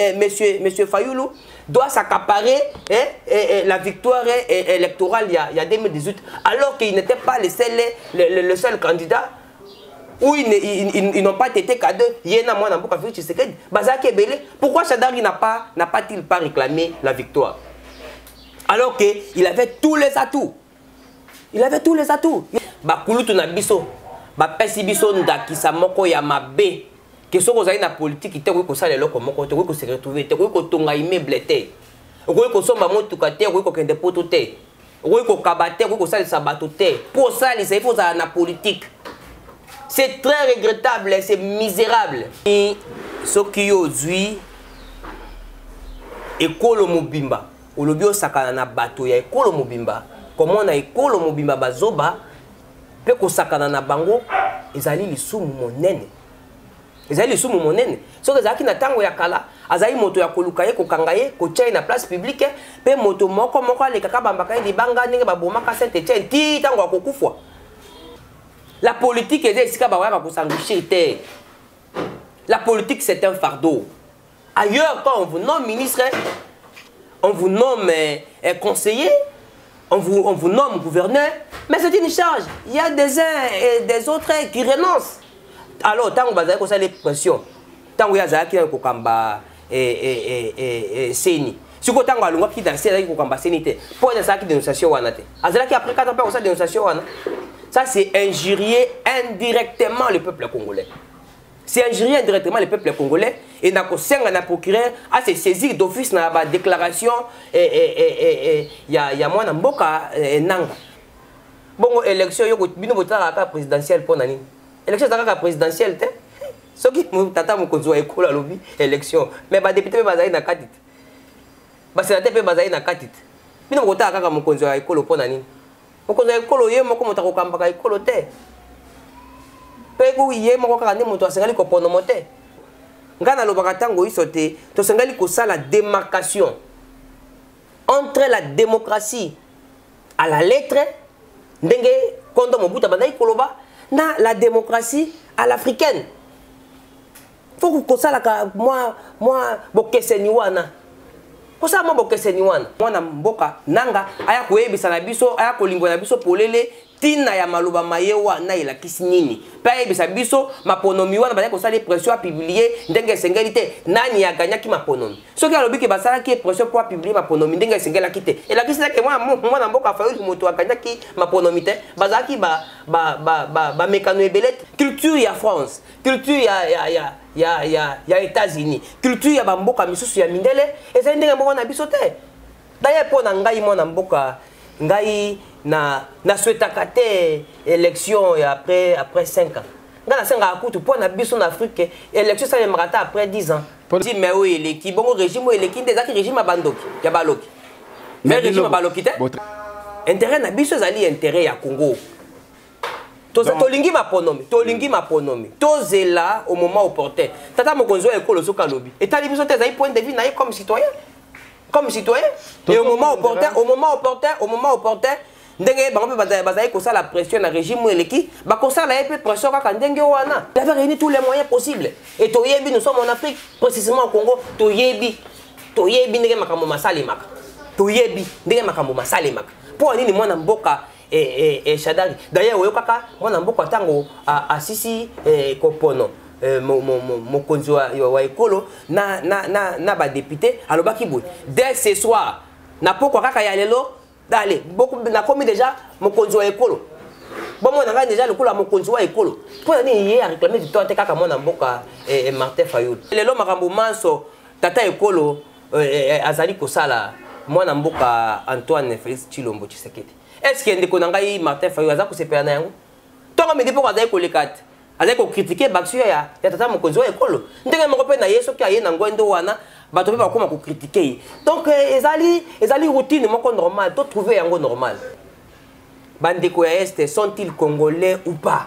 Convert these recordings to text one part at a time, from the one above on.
Monsieur Fayoulou doit s'accaparer la victoire électorale il y a 2018, alors qu'il n'était pas le seul candidat, où ils n'ont pas été cadeaux. Pourquoi Chadari n'a pas-il pas réclamé la victoire? Alors qu'il avait tous les atouts. Il avait tous les atouts. Bakulutu na biso, pesi biso ndakisa moko ya mabe. Que ce soit na politique, il faut que ça les locaux, il faut que se retrouver, il faut que tonga immeuble, il faut que somba motukate, il faut que kende potote, il faut que kabate, il faut que ça les sabatote. Pour ça, il faut ça na politique. C'est très regrettable, c'est misérable. Et ce qui aujourd'hui ekolo mobimba, olobio sakana na bato ya ekolo mobimba, comment na ekolo mobimba bazoba, pe ko sakana na bango, ezali lisumu monene. Ezali lisumu monene. So ezaki na tango ya kala, azali moto ya koluka ye kokanga ye, kotia na place publique, pe moto moko aleka ka bambaka ye libanga ndenge babomaka Saint-Étienne ti tango akokufwa. La politique est ici pour s'enrichir. La politique, c'est un fardeau. Ailleurs, quand on vous nomme ministre, on vous nomme conseiller, on vous nomme gouverneur, mais c'est une charge. Il y a des uns et des autres qui renoncent. Alors, tant que vous avez les pressions, tant que vous avez un kokamba Seni, si vous avez un qui danse avec kokamba Seni, pour une dénonciation, après 4 ans, vous avez dénonciation. Ça, c'est injurier indirectement le peuple congolais. C'est injurier indirectement le peuple congolais. Et n'a pas procureur à se saisir d'office dans la déclaration. Il y a moi dans Mboka Nanga. Bon, élection, il y a une présidentielle pour l'année. Élection, c'est une présidentielle. Ce qui tata mon konzo école à lobby élection. Mais les députés peuvent baser na katit. Les sénateurs peuvent baser na katit. Mais non, kota kaka mon konzo école pour l'année. Mokonzo ekolo ye moko moto akokambaka ekolo te. Pe ku ye moko kaka nde moto asengali koponomo te. Nga na lobaka tango iso te, to sengali kosala démarcation entre la démocratie à la lettre ndenge kondo mobuta bandai koloba na la démocratie à l'africaine. Faut que kosala ka moi bokeseni wana. Kosa mo bokeseni wana mwana mboka nanga aya koyebisa na biso aya kolimbo na biso polele tina ya maluba mayewa na ilakisi nini pa yebisa biso maponomi wana ba kosala pression à publier ndenge sengeli te nani ya ganyaki maponomi soki alobi ke basala ki pression pour publier maponomi ndenge sengela kite elakisi ke mwana mboka Fayoulou moto akanyaki maponomi te bazaki ba mekano ebelete culture ya France culture ya États-Unis culture ya bamboka misusu ya mindele ezali ndenge moko na biso te d'ailleurs po na ngai mwana mboka ngai na souhaitaka te élection après 5 ans nga na senga akutu po na biso na Afrique élection ça yemaka après 10 ans si mais oui eleki bongo régime eleki ndezaki régime bandoki ya baloki mais régime baloki te intérêt na biso ezali intérêt ya Congo. Tolingi maponomi. Tozela au moment opportun. Tata mokonzo ekolo soka lobi. Et tali biso te zai point de vue na comme citoyen. Comme citoyen. Et au moment opportun, ndenge bango bazai ko la pression na régime eleki, ba ko sala epé pression kaka ndenge wana. Il avait réuni tous les moyens possibles. Et toyebi nous sommes en Afrique, précisément au Congo, toyebi ndenge makambo masalimaka. Toyebi ndenge makambo masalimaka. Pour nini mwana mboka et Chadari. D'ailleurs, moi, je suis tango à Sisi Kopono, mon conjoint wa ekolo, na ba député, alors bakibou. Dès ce soir, na poko kaka ya lelo, d'aller, beaucoup na commis déjà mon conjoint ekolo. Bon, moi, on a déjà le coup à mon conjoint ekolo. Pour aller hier réclamer du temps, kaka mon amboka et Martin Fayoulou. Lelo makambo manso, tata ekolo, azali kosala, moi namboka Antoine Félix Tshilombo Tshisekedi. Est-ce qu'il y a des gens Martin Fayoulou aza ko sepela na yango? Tonga me dépôt aza ko lekate. Aza ko critiquer baksu ya tata mokonzo ekolo. Ndenge moko pe na yeso ki aye na ngwendo wana bato pe bakoma ko critiquer. Donc ezali routine moko normal, to trouver yango normal. Bandeko ya Est sont-ils congolais ou pas?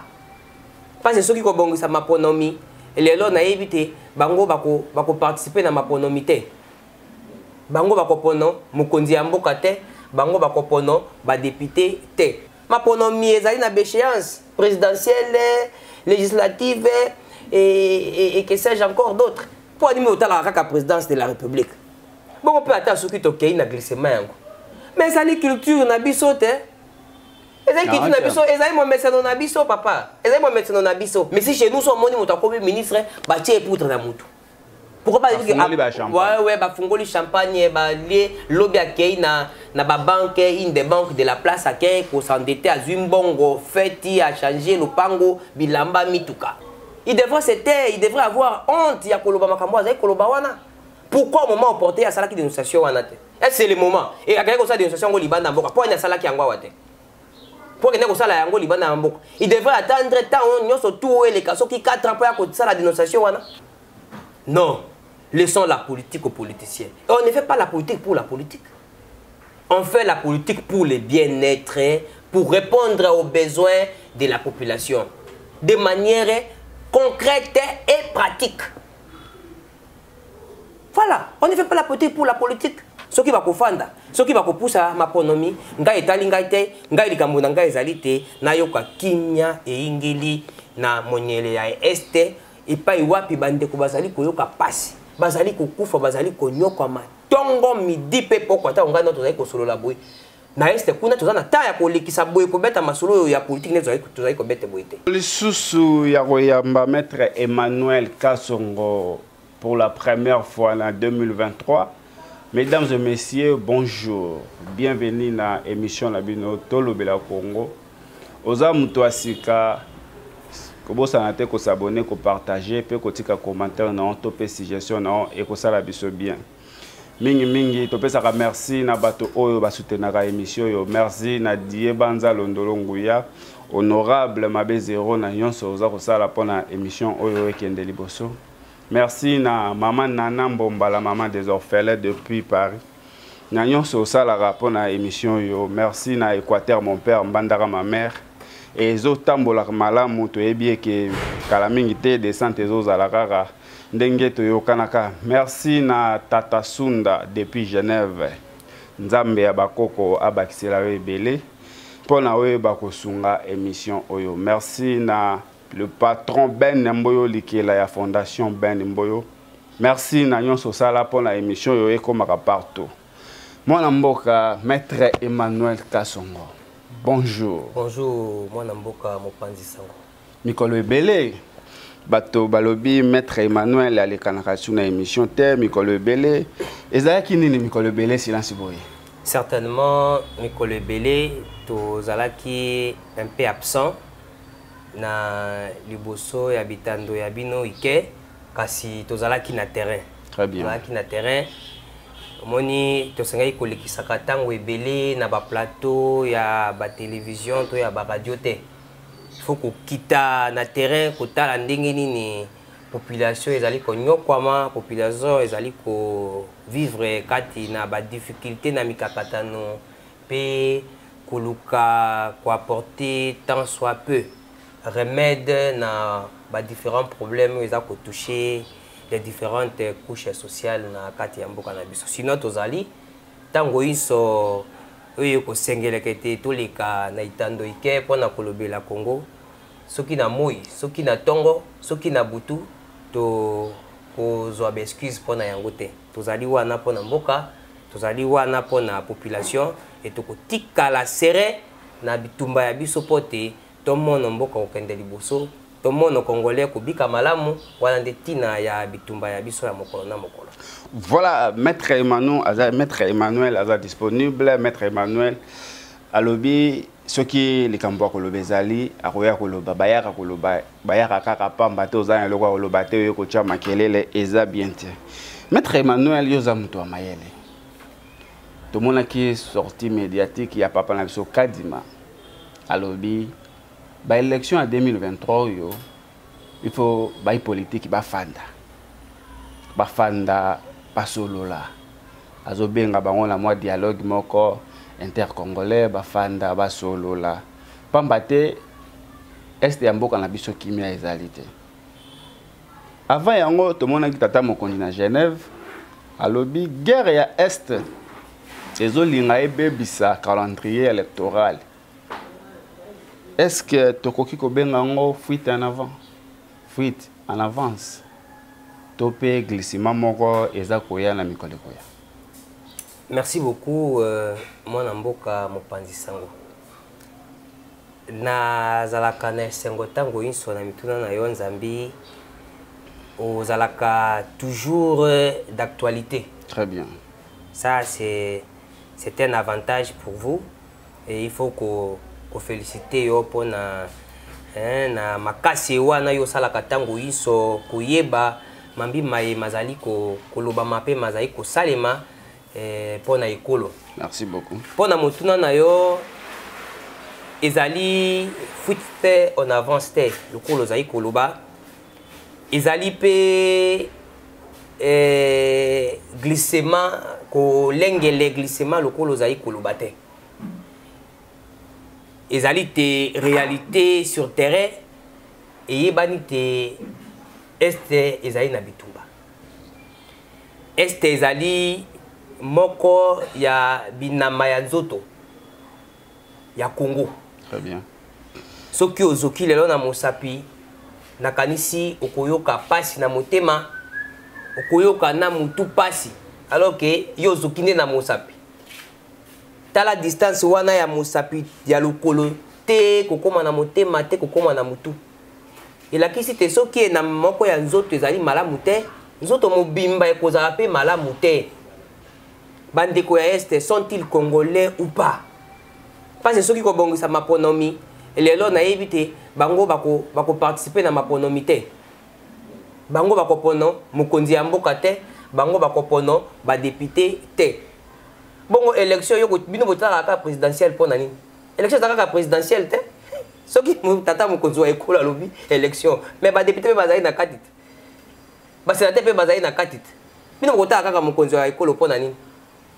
Parce que ceux qui ko bongisa maponomi, lelo na yebite bango bako participer na maponomi te. Bango bako pono mokonzi ya mboka te. Bango bakopono ba député te. Maponomi ezali na béchéance présidentielle, législative et que sais-je encore d'autres. Pour animer autant la présidence de la République. Bon, on peut attendre ce qui est OK, glissement. Mais ça les culture na biso te. Eza culture na biso, eza mo médecin na biso papa. Eza mo médecin na biso. Mais si chez nous sommes moni moto comme ministre, ba tie poutre na mutu. Pourquoi pas dire que ouais ba fungoli champagne ba lié lobby akei na ba banque une des banques de la place akei ko s'endetter à Zimbongo, feti à changer le pango bilamba mituka. Il devrait se taire, il devrait avoir honte ya koloba makambo za koloba wana. Pourquoi au moment opportun à salaki dénonciation wana te? Est-ce c'est le moment? Et à quelqu'un comme ça dénonciation au Liban d'amboka. Pourquoi il y a salaki angwa wate? Pour qu'il y ait comme ça la yango Liban d'amboka. Il devrait attendre tant on y surtout les cas qui 4 ans pour à ça la dénonciation wana. Non, laissons la politique aux politiciens. Et on ne fait pas la politique pour la politique. On fait la politique pour le bien-être, pour répondre aux besoins de la population de manière concrète et pratique. Voilà, on ne fait pas la politique pour la politique. Ce qui va kofanda, ce qui va pousser ma économie, ngai etali ngai te, ngai likambo na ngai ezali te, na yoka kimia e ingeli na monyele ya este, epai wapi bandeko bazali koyoka pasi, bazali kokufa, bazali konyoka matongo midi pe poko ata ngai notre zali kosolola boy. Na este kuna tozana ta ya kolekisa boy ko beta masolo ya politique ne tozali ko beta boy te. Lisusu ya koyamba maître Emmanuel Kasongo pour la première fois en 2023. Mesdames et messieurs, bonjour. Bienvenue dans l'émission Labino Tolo Bela Congo. Oza Mutuasika, Kobo Sanate ko s'abonner, ko partager, pe ko tika commentaire na to pe suggestion na et ko sala biso bien. Mingi to pe saka merci na bato oyo ba soutenaka émission yo. Merci na Die Banza Londolo Nguya. Honorable Mabe Zero na nyonso oza ko sala pona émission oyo ekende liboso. Merci na maman Nana Mbomba, la maman des orphelins depuis Paris. Nagnon so la rapport na émission yo. Merci na Équateur mon père, Mbandara ma mère. Et zo tambola malamu to ebie ke kalamingite descente zo zalakara ndenge to yo kanaka. Merci na Tata Sunda depuis Genève. Nzambe ya bakoko abakisela ebele. Pona we bakosunga émission oyo. Merci na le patron Ben Mboyo Likela ya Fondation Ben Mboyo. Merci na nyonso sala pour la émission yo ekomaka partout. Mwana mboka maître Emmanuel Kasongo. Bonjour. Bonjour mwana mboka mopanzi sango. Mikolo ebele bato balobi maître Emmanuel alekanaka na émission te mikolo ebele. Ezalaki nini mikolo ebele silence boye? Certainement mikolo ebele to zalaki un peu absent. Na liboso ya bitando ya bino ike kasi tozalaki na terrain. Très bien. Tozalaki na terrain. Moni tosengai kolekisaka tango ebele na ba plateau ya ba télévision to ya ba radio te. Il faut ko kita na terrain kotala ndenge nini population ezali konyokwama, population ezali ko vivre kati na ba difficulté na mikakatano pe koluka ko apporter tant soit peu remède na ba différents problèmes ils a touché les différentes couches sociales na kati ya mboka na biso. Sinon tozali tango iso oyo ko sengele kete toleka na itando ike pona kolobela Congo soki na moi soki na tongo soki na butu to kozwa ba excuse pona yango te. Tozali wana pona mboka, tozali wana pona population et to kotika la serre na bitumba ya biso pote. Tout le monde mboka okende liboso, tout le monde congolais kobika malamu wana ndetina ya bitumba ya biso ya mokolo na mokolo. Voilà, maître Emmanuel aza disponible. Maître Emmanuel alobi soki likambo koloba ezali akoya koloba bayaka koloba bayaka kaka pamba te ozana lokwa koloba te yo kocha makelele eza bien te. Maître Emmanuel yoza muto amayele. Tout le monde qui sorti médiatique ya papa na biso Kadima alobi ba élection en 2023 yo il faut ba politique ba fanda basolola azobenga bango na moi dialogue moko intercongolais ba fanda basolola pambate est ya mboka na biso kimia ezalité avant yango to mona ki tata mokondi na Genève alobi guerre ya est ezolinga ebebisa calendrier électoral. Est-ce que Tokoki Kobengango fuite en avant? Fuite en avance. topé glissement moko eza koya na mikolo koya. Merci beaucoup mwana mboka mopanzi sango. Na zalaka na sengo tango inso na mituna na yo nzambi ozalaka toujours d'actualité. Très bien. Ça c'est un avantage pour vous et il faut qu'on félicite yo pour na makasi wana yo salaka tango inso koyeba mambi maye mazali ko loba mape mazali ko salema pour na ekolo. Merci beaucoup. Pour na motuna na yo ezali fuite te en avance te lokolo zali koloba ezali pe glissement ko lengele glissement lokolo zali koloba te ezali te réalité sur terrain eyebani te este ezali na bitumba este ezali moko ya binama ya nzoto ya Congo. Très bien. Soki ozoki lelo na mosapi nakanisi okoyoka pasi na motema okoyoka na mutu pasi alors que yo ozoki nde na mosapi tala distance wana ya mosapi ya lokolo te kokoma na motema te kokoma na mutu elakisi te soki na moko ya nzoto ezali malamu te nzoto mobimba ekozala pe malamu te. Bandeko ya este sont-ils congolais ou pas? Parce que ceux qui ont sa maponomi, les gens ont évité, bango bako participer na maponomi te. Bango bako pono, mukonzi amboka te, bango bako pono, ba député te. Bongo élection yoko bino botala ka présidentielle pona nini? Élection taka présidentielle te. Ceux qui tata mukonzi wa ekola lobi élection, mais ba député ba zali na katit. Ba sénateur pe ba zali na katit. Bino botala ka mukonzi wa ekola pona nini?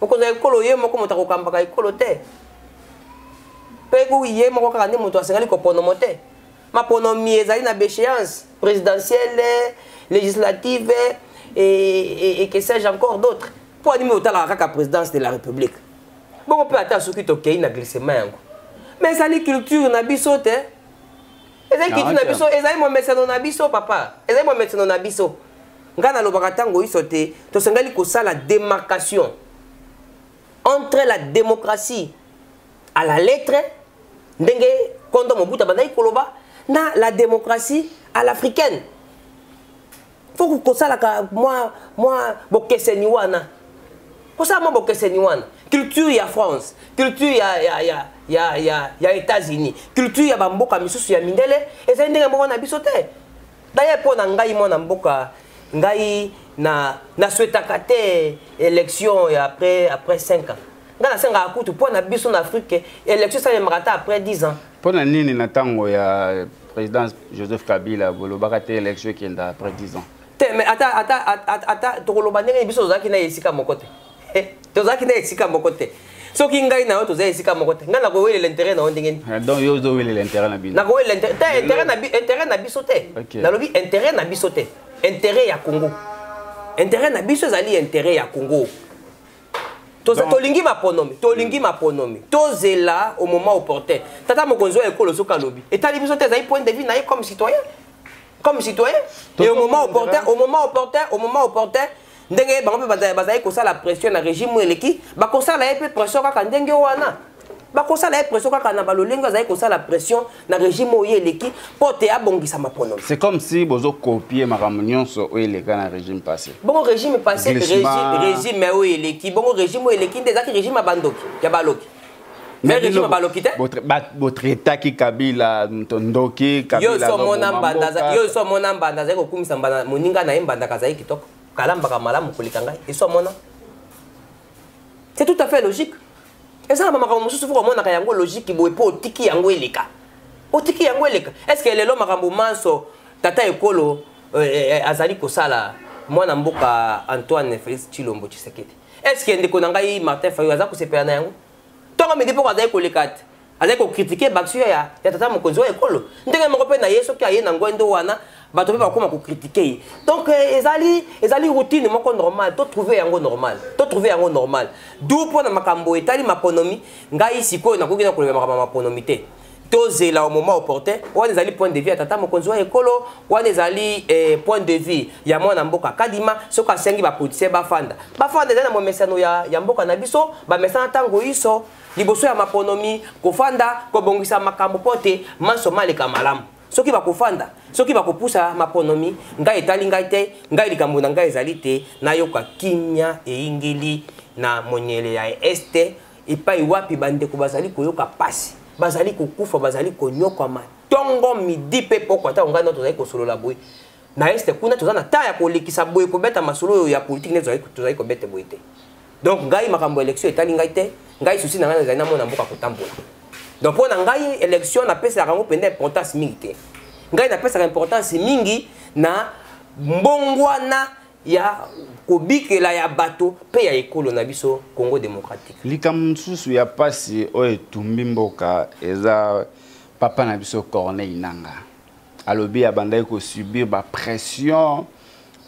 Mukonzi wa ekolo ye moko motako kambaka ekolo te. Pego yé moko kaka nde moto asengali koponomo te. Maponomi ezali na béchéance présidentielle, législative et que sais-je encore d'autres. Pour animer autant la présidence de la République. Bon, on peut attendre ce qui est ok, na glissement. Mais ça les culture na biso te. Ezali culture na biso, ezali mo médecin na biso papa. Ezali mo médecin na biso. Ngana lobaka tango isote, to sengali ko la démarcation entre la démocratie à la lettre ndenge kondo mobuta bandai koloba na la démocratie à l'africaine. Faut que ça la moi bokeseni wana. Pour ça moi bokeseni wana. Culture ya France, culture ya États-Unis, culture ya bamboka misusu ya mindele ezali ndenge moko na biso te. D'ailleurs pour na ngai mo na mboka ngai na souhaitaka te élection après 5 ans. Ngana senga akutu pour na biso na Afrique élection ça yemaka après 10 ans. Pour na nini na tango ya président Joseph Kabila bolobaka te élection qui est après 10 ans. Mais attends tokoloba ndenge biso zaki na esika mokote. Tozaki na esika mokote. Soki ngai na oto za esika mokote. Ngana ko wele l'intérêt na ondenge. Donc yo zo wele l'intérêt na biso. Na ko wele intérêt na biso te. Na lobi intérêt na biso te. Intérêt ya Congo. Intérêt na biso zali intérêt ya Congo. Tolingi maponomi. Tozela au moment opportun. Tata mokonzo ekolo soka lobi. Et tali biso te zali point de vue na comme citoyen. Comme citoyen. Et au moment opportun, ndenge bango pe bazali ko sala pression na régime eleki, ba ko sala pe pression kaka ndenge wana. Ba ko sala pression kaka na balolengo bazali ko sala pression na régime eleki pour te abongisa maponomi. C'est comme si bozo copier makambo nyonso eleka na régime passé. Bon régime passé, régime eleki, bon régime eleki ndezaki régime abandoki, ya baloki. Mais régime baloki te. Votre état qui Kabila Ntondoki Kabila. Yo so mona mbanda zako kumisa mbanda moninga na mbanda kazai kitoko. Kalamba kamala mukulikanga. Yo mona. C'est tout à fait logique. Et ça mama comme mususu faut mona kayango logique boye po otiki yango eleka. Otiki yango eleka. Est-ce que lelo makambo manso tata ekolo azali kosala mwana mboka Antoine Félix Tshilombo Tshisekedi. Est-ce que ndeko nangai Martin Fayulu azako sepela na yango? Tonga me depo azali kolekat. Azali ko critiquer baksio ya tata mokonzi wa ekolo. Ndenge moko pe na yeso ki aye na ngwendo wana bato pe bakoma ko critiquer. Donc ezali routine moko normal, to trouver yango normal. D'où pour na makambo etali maponomi ngai sikoyo na koki na koleba makambo maponomi te. tozela au moment opportun wana ezali point de vue ya tata mokonzi wa ekolo wana ezali point de vue ya mwana mboka kadima soki asengi bapolitisien bafanda ezali na momesano ya mboka na biso bamesana ntango iso liboso ya maponomi kofanda kobongisa makambo po te manso maleka malamu soki bakofanda soki bakopusa maponomi ngai etali ngai te ngai likambo na ngai ezali te nayoka kimia eingeli na monyele ya este epai wapi bandeko bazali koyoka pasi bazali kokufa bazali konyokwama tongo midi pe poko ata ngai no tozali kosolola boye na este kuna toza na ta ya kolekisa boye kobeta masolo ya politique ne tozali kobeta boye te donc ngai makambo élection etali ngai te ngai susi na ngai ezali na mona mboka kotambola donc pona ngai élection na pesa rango pende importance mingi te ngai na pesa importance mingi na mbongwana ya kobikela ya bato pe ya ekolo na biso Congo démocratique likambo mosusu ya pasi oyo etumbi mboka eza papa na biso Corneille Nangaa alobi abandaki kosubir pression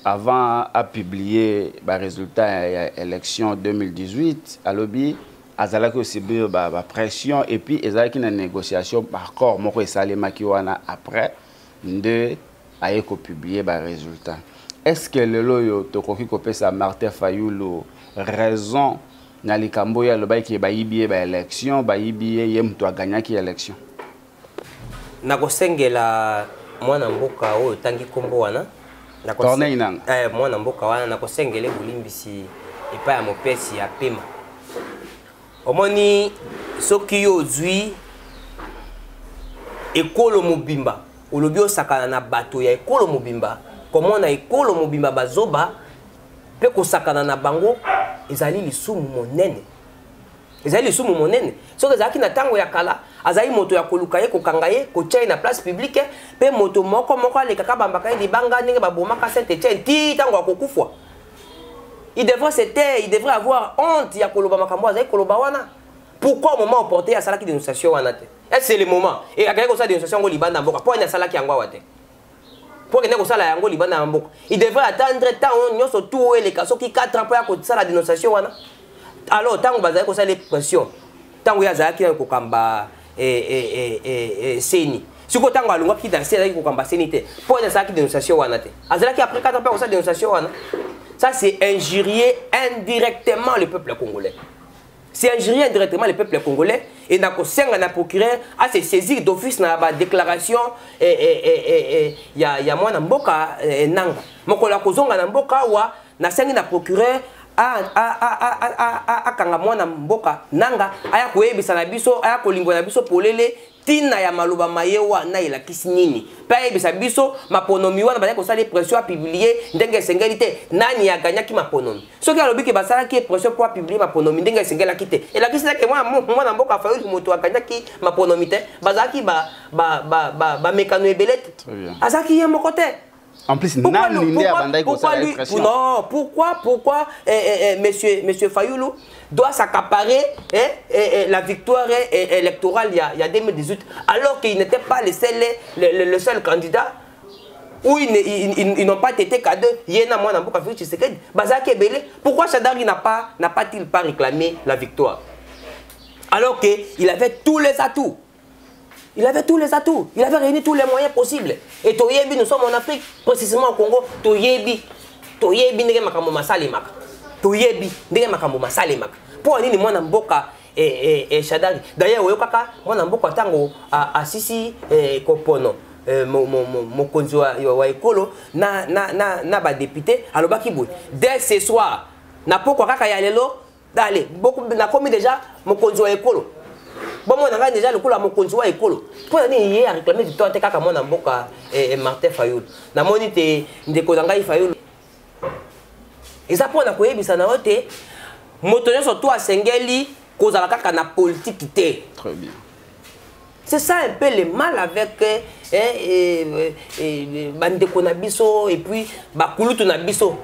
avant à publier les résultats de l'élection 2018 alobi azalaki osubir pression et puis ezalaki na négociation par corps moko esalemaki wana après nde aye publier les résultats. Est-ce que lelo yo tokoki kopesa Martin Fayulu raison na likambo ya lobai ki bayibi ba élection bayibi ye mtu aganyaki élection? Nakosengela mwana mboka oyo tangi kombo wana Corneille Nangaa mwana mboka wana nakosengele bulimbisi epa ya mopesi ya pema omoni soki yo zui ekolo mobimba olobi osakana na bato ya ekolo mobimba komona ekolo mobimba bazoba pe kosakana na bango ezali lisumu monene soki ezalaki na ntango ya kala azali moto ya koluka ye kokanga ye kotia na place publique pe moto moko alekaka bambaka ye libanga ndenge babomaka Saint-Étienne ti ntango akokufwa il devrait avoir honte ya koloba makambo azali koloba wana. Pourquoi au moment opportun ya salaki dénonciation wana te? Est-ce c'est le moment et akaki ko sa dénonciation ngo libanda mboka po ina salaki yango wate pour que ne ko sala yango libanda mboka il devrait attendre temps nyoso tout ele kasoki 4 ans pour ya ko sala dénonciation wana. Alors tango bazali ko sala pression tango ya zalaki ko kamba seni siko tango alunga ki danser zalaki ko kamba seni te po ina salaki dénonciation wana te azalaki après 4 ans pour sa dénonciation wana. Ça c'est injurier indirectement le peuple congolais. C'est injurier indirectement le peuple congolais et n'a qu'au sein na procureur à se saisir d'office na ba déclaration ya mwana mboka nanga mokola kozonga na mboka wa na sengi na procureur a kanga mwana mboka nanga aya koyebisa na biso aya kolingo na biso polele tina ya maluba mayewa na elakisi nini pa yebisa biso maponomi wana bazali kosala pression a publier ndenge esengeli te nani aganyaki maponomi soki alobi ke basalaki pression pour publier maponomi ndenge esengelaki te elakisi te mwana mboka Fayulu moto aganyaki maponomi te bazalaki bamekano ebele te azalaki ye moko te. En plus, pourquoi monsieur Fayulu doit s'accaparer la victoire électorale il y a 2018 alors qu'il n'était pas le seul candidat où ils n'ont pas été cadeaux. Pourquoi Chadari n'a-t-il pas réclamé la victoire alors qu'il avait tous les atouts? Il avait tous les atouts, il avait réuni tous les moyens possibles. Et Toyebi, nous sommes en Afrique, précisément au Congo, Toyebi ndenge makambo masalemaka. Toyebi ndenge makambo masalemaka. Pour nini mwana mboka Chadari. D'ailleurs, oyokaka mwana mboka tango asisi kopono mokonzi wa ekolo na ba député alobaki boy. Dès ce soir, na poko kaka ya lelo, allez, beaucoup na komi déjà mokonzi wa ekolo. Bon, on a déjà le coup à mon conjoint écolo. Pour aller à réclamer du temps, t'es qu'à mon amboka et Martin Fayulu. Na monité de Kodanga Fayulu. Et ça pour la cohésion, bisa na ote. Motonyo surtout à Sengeli, cause à la caca na politique té. Très bien. C'est ça un peu le mal avec bandeko na biso et puis bakulutu na biso.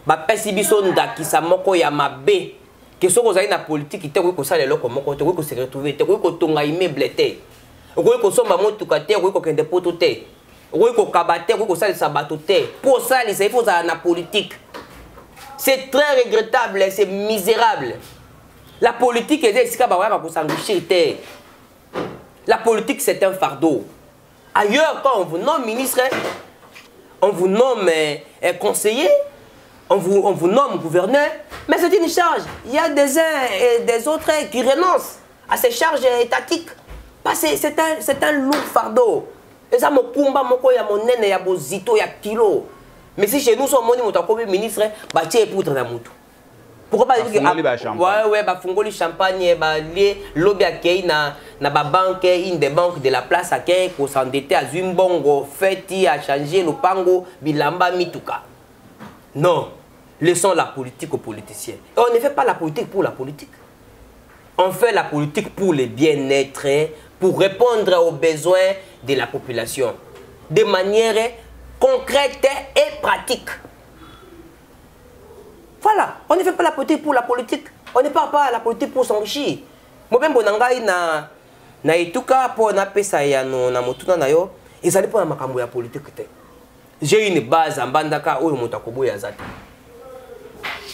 Ba pesi biso ndaki sa moko ya mabe. Que ce que na politique te ko sala loko moko te ko se retrouver te ko tonga immeuble te ko somba motuka te ko kende poto te ko kabate ko sala sabato te pour ça il faut ça na politique. C'est très regrettable, c'est misérable. La politique est ici ba ko s'enrichir te. La politique, c'est un fardeau. Ailleurs, quand on vous nomme ministre, on vous nomme conseiller, on vous nomme gouverneur, mais c'est une charge. Il y a des uns et des autres qui renoncent à ces charges étatiques. Parce que c'est un lourd fardeau. Et ça, mon combat, il y a mon nez, il y a mon zito, il y a kilo. Mais si chez nous, on est ministre, bah, tu es poutre dans mon. Pourquoi pas dire que ouais, bah fongoli champagne, bah les lobby accueil na banque, une des banques de la place accueil pour s'endetter à Zumbongo, fêti à changer le pango, bilamba mituka. Non, laissons la politique aux politiciens. Et on ne fait pas la politique pour la politique. On fait la politique pour le bien-être, pour répondre aux besoins de la population, de manière concrète et pratique. Voilà, on ne fait pas la politique pour la politique. On ne parle pas à la politique pour s'enrichir. Moi même bonangai na ituka pour na pesa ya no na motuna na yo, ezali pour na makambo ya politique te. J'ai une base en bandaka oyo motakobo ya zate.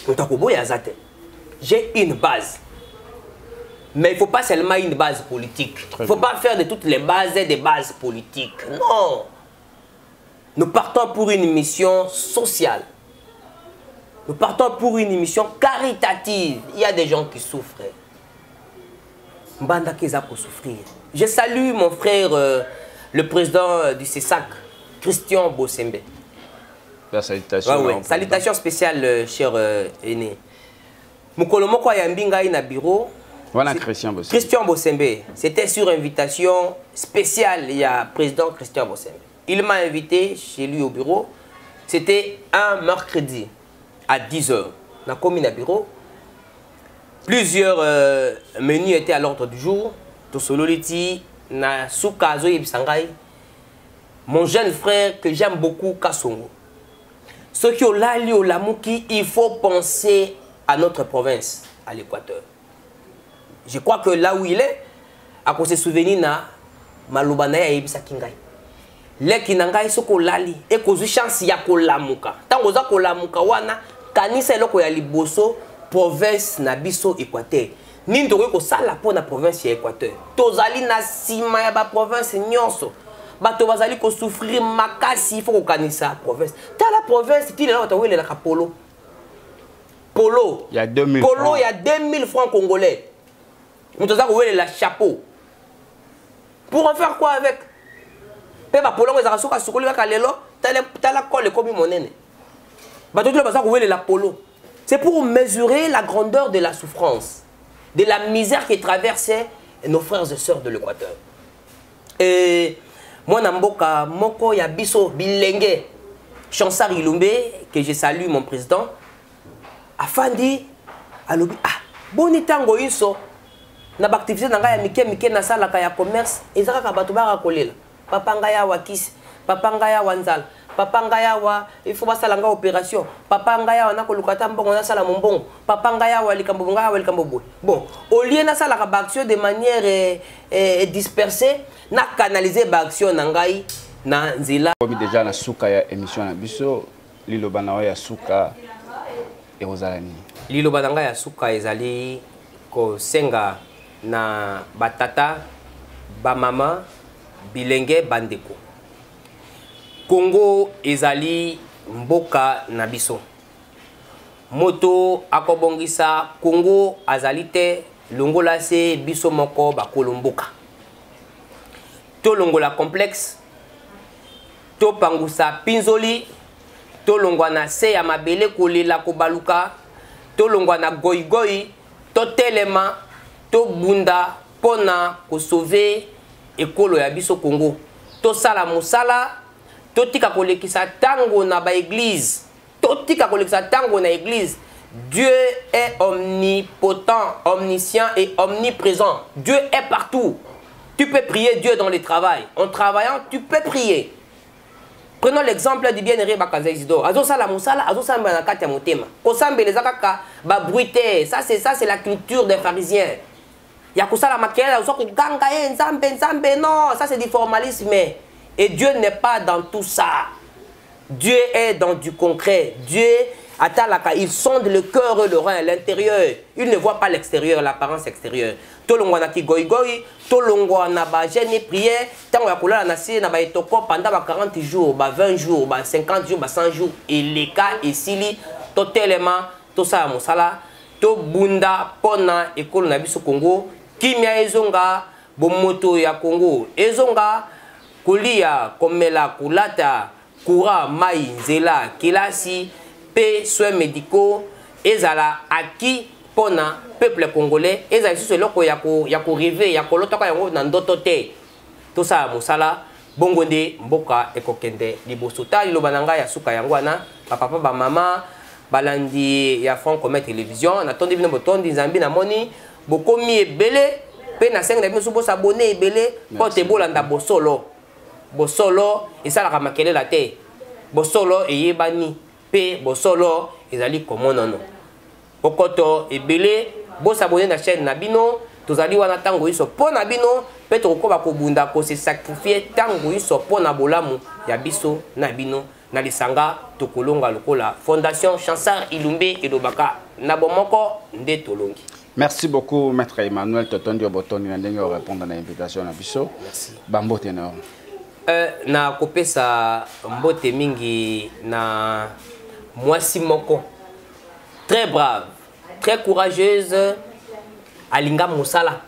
Motakobo ya zate. J'ai une base. Mais il ne faut pas seulement une base politique. Il ne faut pas faire de toutes les bases des bases politiques. Non. Nous partons pour une mission sociale. Nous partons pour une mission caritative. Il y a des gens qui souffrent. Mbanda Keza pour souffrir. Je salue mon frère, le président du CESAC, Christian Bossembe. La salutation. Ouais. Salutations spéciales, cher aîné. Moukolomoko Yambinga na bureau. Voilà Christian Bossembe. Christian Bossembe. C'était sur invitation spéciale. Il y a président Christian Bossembe. Il m'a invité chez lui au bureau. C'était un mercredi. À 10 h, on a commis un bureau. Plusieurs menus étaient à l'ordre du jour. Mon jeune frère que j'aime beaucoup, Kassongo. Ceux qui ont l'ali au Lamouki, il faut penser à notre province, à l'Équateur. Je crois que là où il est, à cause de souvenirs, na Malobanaya et Ibisa Kingai. Les Kinangai sont lali et cause chance ya kolamuka. Tant que za kolamuka wana kanisa eloko ya liboso province na biso Équateur. Nini tokoki kosala po na province ya Équateur. Tozali na sima ya ba province nyonso. Bato bazali ko souffrir makasi, il faut kokanisa province. Ta la province ti lelo tawele la polo. Polo. Il y a 2000 polo, francs. Il y a 2000 francs congolais. On t'a dit la chapeau. Pour en faire quoi avec? Peba polo ngeza suka sukuli ka lelo, ta la colle comme monene. C'est pour mesurer la grandeur de la souffrance, de la misère qui traversait nos frères et sœurs de l'Équateur. Et moi, Namboka, Moko Yabiso Bilenge, Chansar Ilumbe, que je salue mon président, Afandi, Alobi, ah, Bonitango Iso, Nabactivité Nangaya Mike Nasala Kaya commerce, Ezaka Batubara Kolela, Papangaya Wakis, Papangaya Wanzal. Papa Ngayawa, il faut pas ça l'anga opération. Papa Ngayawa na kolukata mbongo na sala mbongo. Papa Ngayawa likambo Ngayawa likambo boy. Bon, au lieu na sala ka action de manière dispersée, na canaliser ba action na ngai na nzila. Comme déjà na suka ya émission na biso, liloba na ya suka et ozalani. Liloba na ngai ya suka ezali ko senga na batata, ba mama, bilenge bandeko. Congo ezali mboka na biso. Moto akobongisa Congo azali te longola se biso moko bakolomboka. To longola complexe, to pangusa pinzoli, to longwa na se ya mabele kolela kobaluka, to longwa na goigoi, to telema, to bunda pona ko sauver ekolo ya biso Congo. To sala musala totika kolekisa tango na ba église, totika kolekisa tango na église. Dieu est omnipotent, omniscient et omniprésent. Dieu est partout. Tu peux prier Dieu dans le travail. En travaillant, tu peux prier. Prenons l'exemple du bien-aimé Bakaza Isidore. Azo sala musala, azo samba na kati ya motema. Kosambe les akaka ba bruité. Ça c'est la culture des pharisiens. Ya kusala makela, uso ko ganga nzambe non, ça c'est du formalisme. Et Dieu n'est pas dans tout ça. Dieu est dans du concret. Dieu Atalaka, il sonde le cœur et le rein à l'intérieur. Il ne voit pas l'extérieur, l'apparence extérieure. Tolongwa ki goy goy, tolongwa na ba jeûne prière, tango ya kolala na se na ba etoko pendant 40 jours, 20 jours, 50 jours, 100 jours et les cas et sili totalement to sa mosala to bunda pona ekolo na biso Congo, kimia ezonga bomoto ya Congo, ezonga kulia komela kulata kura mai nzela kilasi pe soins médicaux ezala aki pona peuple congolais ezali sous loko ya ko rêver ya ko lotaka yango na ndoto te to sa mosala bongo nde mboka ekokende liboso ta liloba na ngai ya suka yango wana papa ba mama balandi ya Franc-Commun télévision natondi bino botondi nzambi na moni bokomi ebele pe na senga bino subo s'abonner ebele po te bolanda bosolo esalaka makelela te bosolo eyebani pe bosolo ezali komonono pokoto ebele bosabone na chaîne na bino tozali wana tango iso po na bino pe tokoba kobunda ko se sacrifier tango iso po na bolamu ya biso na bino na lisanga tokolonga lokola Fondation Chansard Ilumbe elobaka na bomoko nde tolongi. Merci beaucoup maître Emmanuel Totondi Obotoni na ndenge répondre na invitation na biso. Merci. Bambote na na kopesa mbote mingi na mwasi moko très brave, très courageuse, alinga musala.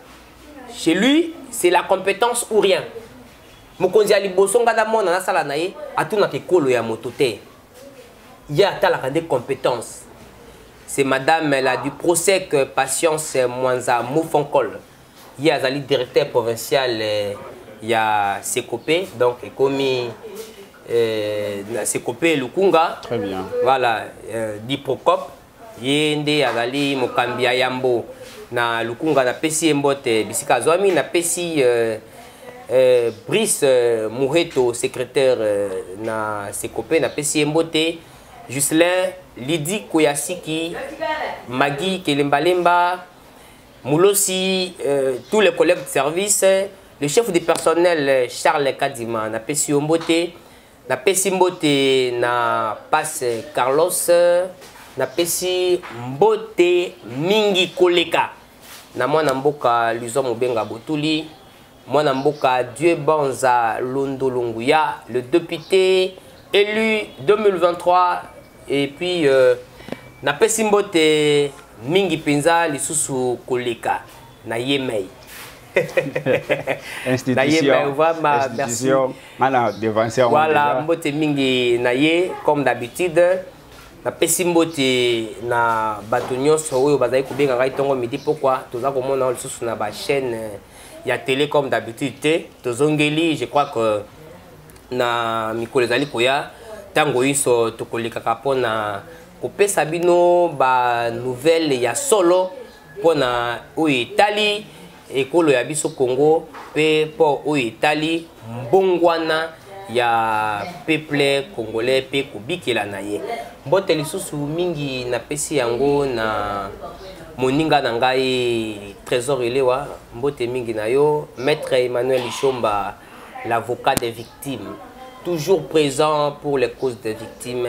Chez lui, c'est la compétence ou rien. Mokonzi ali bosonga da mona na sala naye atuna ke kolo ya motote. Ya talaka des compétences. C'est madame la du Prosec Patience Mwanza Moufonkol. Ya azali directeur provincial ya Sekopé, donc commis Sekopé Lukunga. Très bien. Voilà, Diprocop. Yende azali Mokambia Yambo na Lukunga na pesi mbote bisika zwami na pesi Brice Mouheto secrétaire na Sekopé na pesi mbote Juslin Lydie Koyasiki Magui Kelembalemba Moulosi tous les collègues de service, le chef du personnel Charles Kadima na pesi mbote na pesi mbote na passe Carlos na pesi mbote mingi koleka na mwana mboka Lizo Mobenga Botuli, mwana mboka Dieu Banza Londolonguya, le député élu 2023 et puis na pesi mbote mingi penza lisusu koleka na Yemei. Institution, voilà, mbote mingi na ye comme d'habitude. Na pesi mbote na bato nyonso oyo bazali kobenga ngai tongo midi pourquoi toza komona lisusu na ba chaîne ya télé comme d'habitude te tozongeli. Je crois que na mikolo ezali koya tango iso tokolekaka mpona kopesa bino ba nouvelle ya solo mpona oyo etali ekolo ya biso Congo pe mpo oyo etali mbongwana ya peuple congolais pe kubikela na ye. Mbote lisusu mingi na pesi yango na moninga na ngai Trésor Elewa, mbote mingi na yo maître Emmanuel Ishomba, l'avocat des victimes, toujours présent pour les causes des victimes.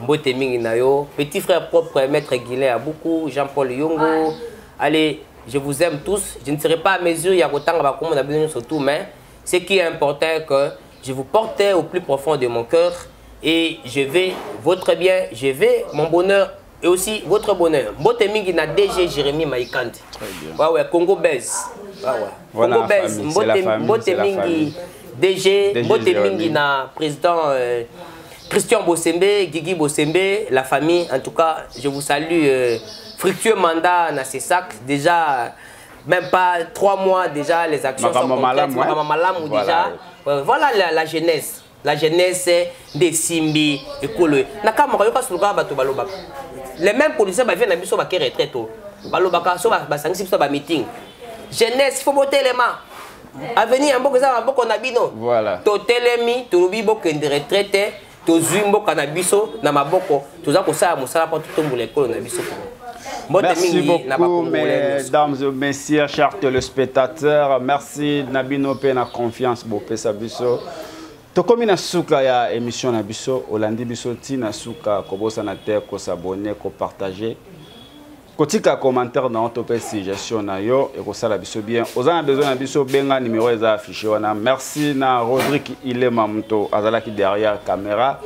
Mbote mingi na yo petit frère propre maître Guillet à beaucoup, Jean-Paul Yongo. Allez, je vous aime tous. Je ne serai pas à mesure ya kotanga ba komo na bino surtout, mais ce qui est important que je vous porte au plus profond de mon cœur et je vais votre bien, je vais mon bonheur et aussi votre bonheur. Mbote mingi na DG Jérémy Maïkante. Très bien. Ouais, ouais, Congo Bez. Ouais, ouais. Voilà, Congo Bez. Mbote mingi DG, mbote mingi na président Christian Bosembe, Guigui Bosembe, la famille. En tout cas, je vous salue. Fructueux mandat na CESAC. Déjà, même pas 3 mois déjà, les actions sont complètes. Déjà. Voilà la jeunesse. La jeunesse des Simbi et Kolo. Les mêmes policiers viennent à Bisso Baké retraite. Balobaka, meeting. Jeunesse, il faut voter les mains. Avenir, on a bino. Voilà. Totelemi, Tolubi Bokende retraite, Tozumbo Kanabiso, Namaboko, Tozako Sa Moussa, pour tout le monde, l'école Nabiso. Merci beaucoup, mesdames et messieurs, chers téléspectateurs. Merci Nabino Pe na confiance Bopé Sabiso. tokomi na suka ya émission na biso olandi biso tina suka kobosa na te ko s'abonner ko partager kotika commentaire na tope suggestion na yo et ko sala biso bien ozana besoin na biso benga numéro eza affiché wana. Merci na Rodrigue Ilema Mto azalaki derrière caméra.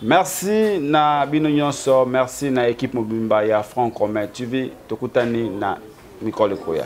Merci na bino nyonso, merci na équipe mobimba ya Franc Commun TV tokutani na Nicole Koya.